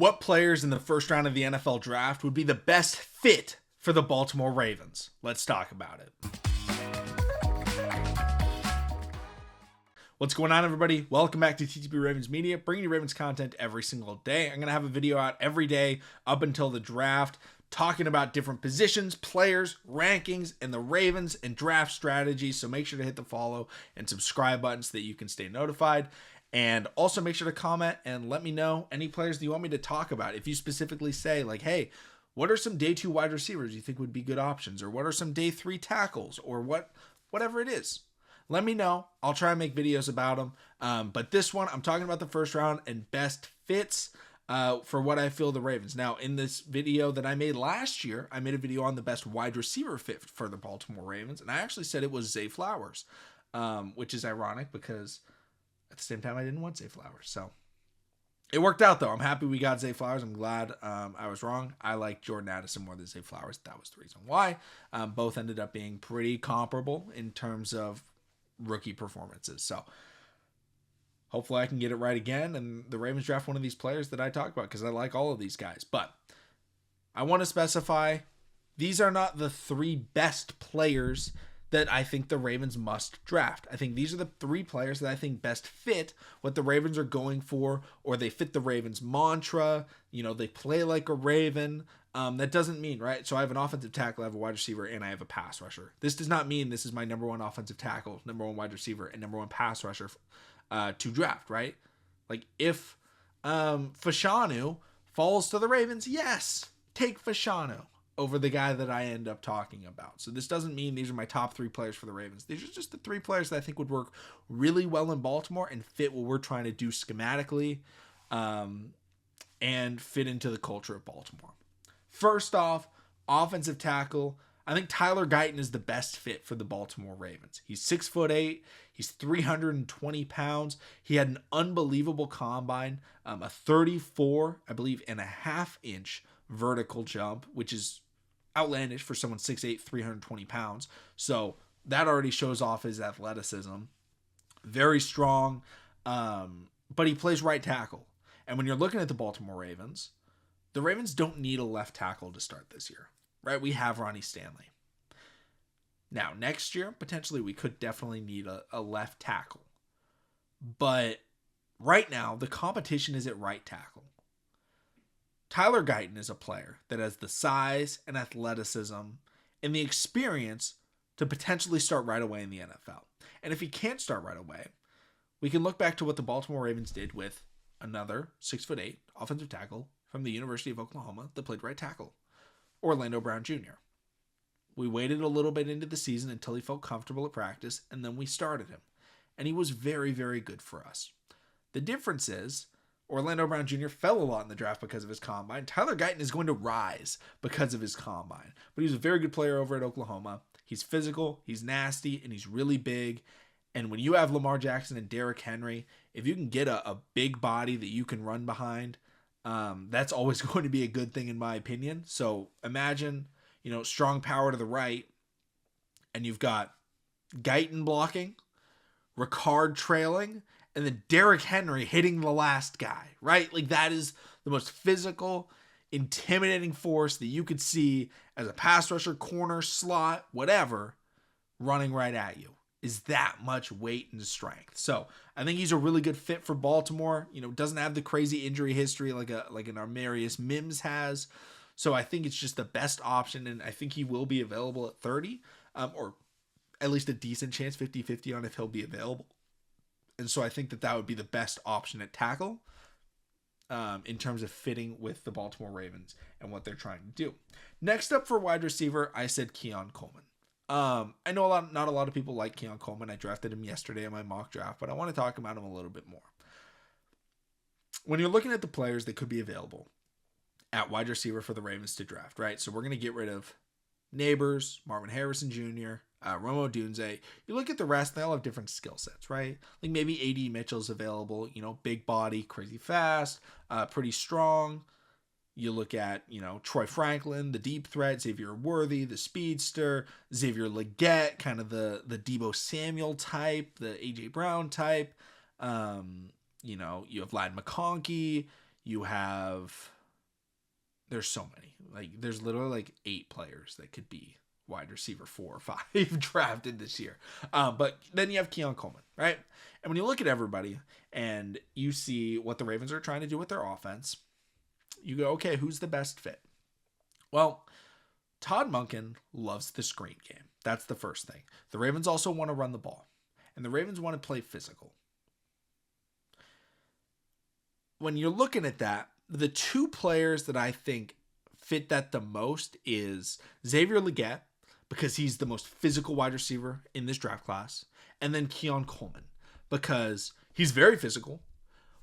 What players in the first round of the NFL draft would be the best fit for the Baltimore Ravens? Let's talk about it. What's going on, everybody? Welcome back to TTB Ravens Media, bringing you Ravens content every single day. I'm going to have a video out every day up until the draft, talking about different positions, players, rankings, and the Ravens and draft strategies. So make sure to hit the follow and subscribe button so that you can stay notified. And also make sure to comment and let me know any players that you want me to talk about. If you specifically say like, hey, what are some day 2 wide receivers you think would be good options? Or what are some day 3 tackles? Or whatever it is. Let me know. I'll try and make videos about them. But this one, I'm talking about the first round and best fits for what I feel the Ravens. Now, in this video that I made last year, I made a video on the best wide receiver fit for the Baltimore Ravens. And I actually said it was Zay Flowers, which is ironic because at the same time, I didn't want Zay Flowers. So it worked out, though. I'm happy we got Zay Flowers. I'm glad I was wrong. I like Jordan Addison more than Zay Flowers. That was the reason why. Both ended up being pretty comparable in terms of rookie performances. So hopefully I can get it right again. And the Ravens draft one of these players that I talk about because I like all of these guys. But I want to specify these are not the 3 best players that I think the Ravens must draft. I think these are the 3 players that I think best fit what the Ravens are going for, or they fit the Ravens mantra. You know, they play like a Raven. That doesn't mean, right? So I have an offensive tackle, I have a wide receiver, and I have a pass rusher. This does not mean this is my number 1 offensive tackle, number 1 wide receiver, and number 1 pass rusher to draft, right? Like if Fashanu falls to the Ravens, yes, take Fashanu over the guy that I end up talking about. So this doesn't mean these are my top 3 players for the Ravens. These are just the 3 players that I think would work really well in Baltimore and fit what we're trying to do schematically, and fit into the culture of Baltimore. First off, offensive tackle. I think Tyler Guyton is the best fit for the Baltimore Ravens. He's 6'8". He's 320 pounds. He had an unbelievable combine, a 34, I believe, and a half inch vertical jump, which is outlandish for someone 6'8", 320 pounds. So that already shows off his athleticism. Very strong, but he plays right tackle. And when you're looking at the Baltimore Ravens, the Ravens don't need a left tackle to start this year, right? We have Ronnie Stanley. Now, next year, potentially, we could definitely need a left tackle. But right now, the competition is at right tackle. Tyler Guyton is a player that has the size and athleticism and the experience to potentially start right away in the NFL. And if he can't start right away, we can look back to what the Baltimore Ravens did with another 6'8" offensive tackle from the University of Oklahoma that played right tackle, Orlando Brown Jr. We waited a little bit into the season until he felt comfortable at practice, and then we started him. And he was very, very good for us. The difference is Orlando Brown Jr. fell a lot in the draft because of his combine. Tyler Guyton is going to rise because of his combine. But he's a very good player over at Oklahoma. He's physical, he's nasty, and he's really big. And when you have Lamar Jackson and Derrick Henry, if you can get a big body that you can run behind, that's always going to be a good thing in my opinion. So imagine, strong power to the right, and you've got Guyton blocking, Ricard trailing, and then Derrick Henry hitting the last guy, right? Like that is the most physical, intimidating force that you could see as a pass rusher, corner, slot, whatever, running right at you. Is that much weight and strength. So I think he's a really good fit for Baltimore. Doesn't have the crazy injury history like an Armarius Mims has. So I think it's just the best option, and I think he will be available at 30, or at least a decent chance, 50-50 on if he'll be available. And so I think that would be the best option at tackle in terms of fitting with the Baltimore Ravens and what they're trying to do. Next up for wide receiver, I said Keon Coleman. I know not a lot of people like Keon Coleman. I drafted him yesterday in my mock draft, but I want to talk about him a little bit more. When you're looking at the players that could be available at wide receiver for the Ravens to draft, right? So we're going to get rid of Neighbors, Marvin Harrison Jr., Rome Odunze. You look at the rest, they all have different skill sets, right? Like maybe A.D. Mitchell's available, big body, crazy fast, pretty strong. You look at, Troy Franklin, the deep threat, Xavier Worthy, the speedster, Xavier Legette, kind of the Deebo Samuel type, the A.J. Brown type. You have Ladd McConkey. You have, there's so many. Like, there's literally like 8 players that could be wide receiver 4 or 5 drafted this year. But then you have Keon Coleman, right? And when you look at everybody and you see what the Ravens are trying to do with their offense, you go, okay, who's the best fit? Well, Todd Monken loves the screen game. That's the first thing. The Ravens also want to run the ball. And the Ravens want to play physical. When you're looking at that, the 2 players that I think fit that the most is Xavier Legette, because he's the most physical wide receiver in this draft class, and then Keon Coleman, because he's very physical,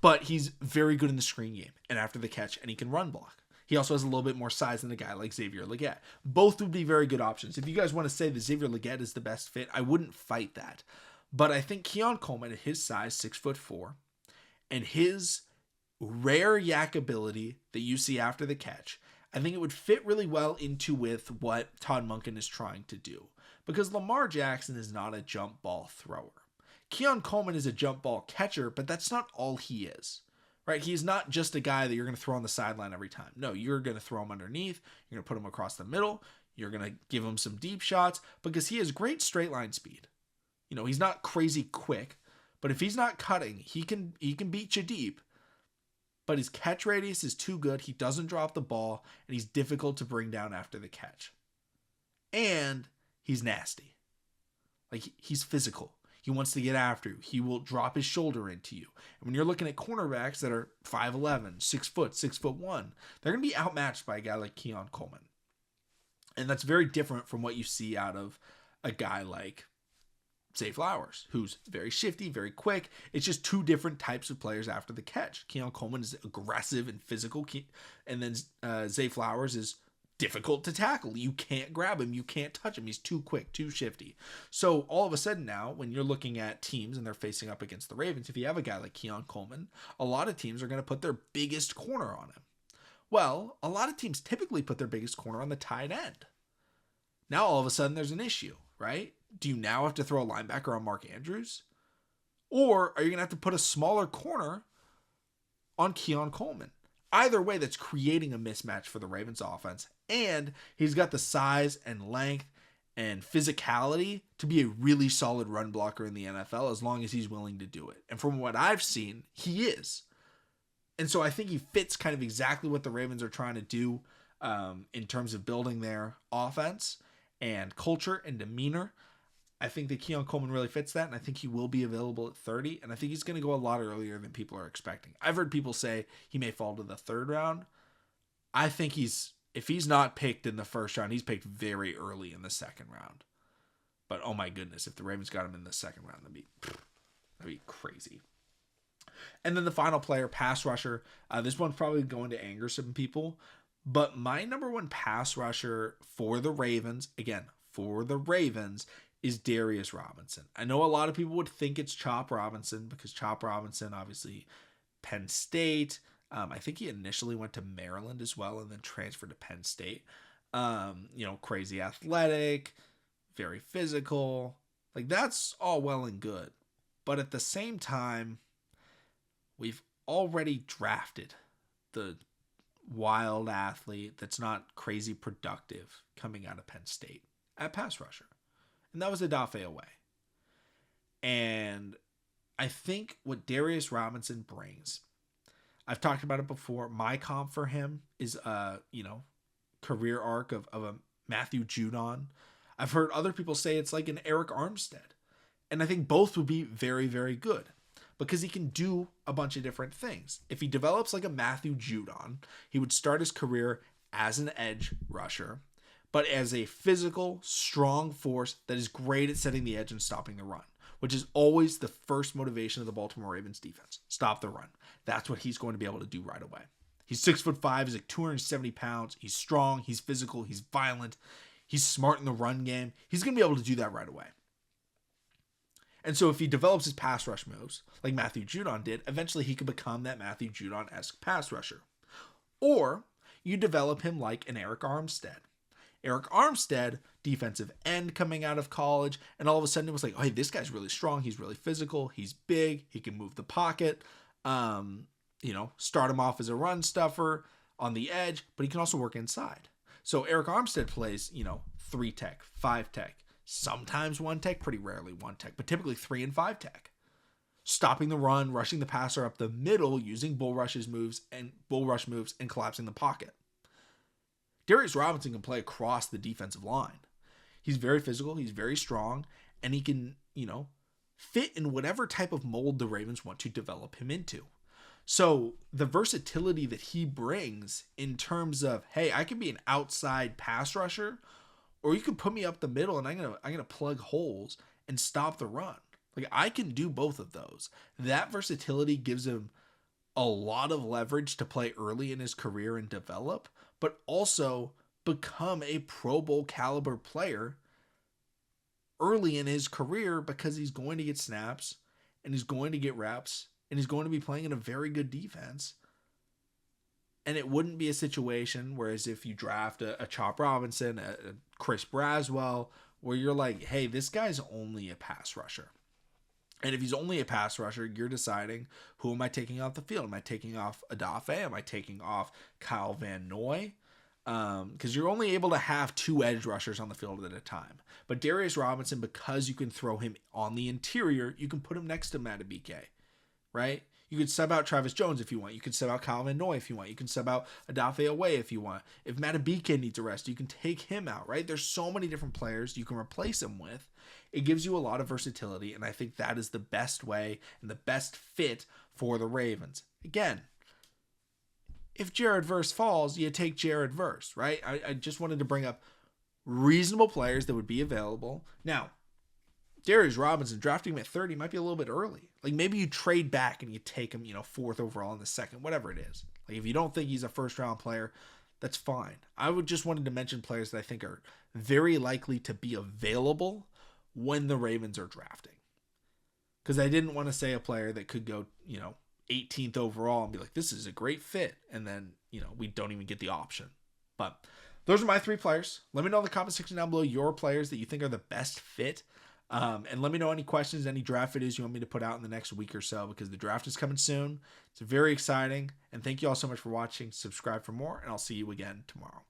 but he's very good in the screen game and after the catch, and he can run block. He also has a little bit more size than a guy like Xavier Legette. Both would be very good options. If you guys want to say that Xavier Legette is the best fit, I wouldn't fight that. But I think Keon Coleman, at his size, 6'4", and his rare yak ability that you see after the catch, I think it would fit really well into with what Todd Monken is trying to do. Because Lamar Jackson is not a jump ball thrower. Keon Coleman is a jump ball catcher, but that's not all he is. Right? He's not just a guy that you're going to throw on the sideline every time. No, you're going to throw him underneath. You're going to put him across the middle. You're going to give him some deep shots because he has great straight line speed. You know, he's not crazy quick, but if he's not cutting, he can beat you deep. But his catch radius is too good. He doesn't drop the ball, and he's difficult to bring down after the catch. And he's nasty. Like, he's physical. He wants to get after you. He will drop his shoulder into you. And when you're looking at cornerbacks that are 5'11", 6 foot, 6'1", they're going to be outmatched by a guy like Keon Coleman. And that's very different from what you see out of a guy like Zay Flowers, who's very shifty, very quick. It's just 2 different types of players after the catch. Keon Coleman is aggressive and physical, and then Zay Flowers is difficult to tackle. You can't grab him. You can't touch him. He's too quick, too shifty. So all of a sudden now, when you're looking at teams and they're facing up against the Ravens, if you have a guy like Keon Coleman, a lot of teams are going to put their biggest corner on him. Well, a lot of teams typically put their biggest corner on the tight end. Now all of a sudden there's an issue, right? Do you now have to throw a linebacker on Mark Andrews? Or are you going to have to put a smaller corner on Keon Coleman? Either way, that's creating a mismatch for the Ravens offense. And he's got the size and length and physicality to be a really solid run blocker in the NFL as long as he's willing to do it. And from what I've seen, he is. And so I think he fits kind of exactly what the Ravens are trying to do in terms of building their offense and culture and demeanor. I think that Keon Coleman really fits that, and I think he will be available at 30, and I think he's going to go a lot earlier than people are expecting. I've heard people say he may fall to the 3rd round. I think if he's not picked in the 1st round, he's picked very early in the 2nd round. But oh my goodness, if the Ravens got him in the 2nd round, that'd be crazy. And then the final player, pass rusher. This one's probably going to anger some people, but my number 1 pass rusher for the Ravens, is Darius Robinson. I know a lot of people would think it's Chop Robinson because Chop Robinson, obviously Penn State. I think he initially went to Maryland as well and then transferred to Penn State. Crazy athletic, very physical. Like, that's all well and good. But at the same time, we've already drafted the wild athlete that's not crazy productive coming out of Penn State at pass rusher. And that was Odafe Oweh. And I think what Darius Robinson brings, I've talked about it before. My comp for him is career arc of a Matthew Judon. I've heard other people say it's like an Eric Armstead. And I think both would be very, very good because he can do a bunch of different things. If he develops like a Matthew Judon, he would start his career as an edge rusher, but as a physical, strong force that is great at setting the edge and stopping the run, which is always the first motivation of the Baltimore Ravens defense. Stop the run. That's what he's going to be able to do right away. He's 6'5", he's like 270 pounds. He's strong, he's physical, he's violent. He's smart in the run game. He's going to be able to do that right away. And so if he develops his pass rush moves, like Matthew Judon did, eventually he could become that Matthew Judon-esque pass rusher. Or you develop him like an Eric Armstead. Eric Armstead, defensive end coming out of college, and all of a sudden it was like, oh, hey, this guy's really strong, he's really physical, he's big, he can move the pocket. start him off as a run stuffer on the edge, but he can also work inside. So Eric Armstead plays, 3 tech, 5 tech, sometimes 1 tech, pretty rarely 1 tech, but typically 3 and 5 tech. Stopping the run, rushing the passer up the middle using bull rush moves and collapsing the pocket. Darius Robinson can play across the defensive line. He's very physical, he's very strong, and he can, fit in whatever type of mold the Ravens want to develop him into. So the versatility that he brings in terms of, hey, I can be an outside pass rusher, or you can put me up the middle and I'm gonna plug holes and stop the run. Like, I can do both of those. That versatility gives him a lot of leverage to play early in his career and develop, but also become a Pro Bowl caliber player early in his career, because he's going to get snaps and he's going to get reps and he's going to be playing in a very good defense. And it wouldn't be a situation whereas if you draft a Chop Robinson, a Chris Braswell, where you're like, hey, this guy's only a pass rusher. And if he's only a pass rusher, you're deciding, who am I taking off the field? Am I taking off Adafe? Am I taking off Kyle Van Noy? Because you're only able to have 2 edge rushers on the field at a time. But Darius Robinson, because you can throw him on the interior, you can put him next to Madubuike, right? You could sub out Travis Jones if you want. You can sub out Kyle Van Noy if you want. You can sub out Adafe away if you want. If Madubuike needs a rest, you can take him out, right? There's so many different players you can replace him with. It gives you a lot of versatility, and I think that is the best way and the best fit for the Ravens. Again, if Jared Verse falls, you take Jared Verse, right? I just wanted to bring up reasonable players that would be available. Now, Darius Robinson, drafting him at 30 might be a little bit early. Like, maybe you trade back and you take him, 4th overall in the 2nd, whatever it is. Like, if you don't think he's a first-round player, that's fine. I would just wanted to mention players that I think are very likely to be available when the Ravens are drafting. Because I didn't want to say a player that could go, 18th overall and be like, this is a great fit. And then, we don't even get the option. But those are my 3 players. Let me know in the comment section down below your players that you think are the best fit. And let me know any questions, any draft videos you want me to put out in the next week or so, because the draft is coming soon. It's very exciting. And thank you all so much for watching. Subscribe for more, and I'll see you again tomorrow.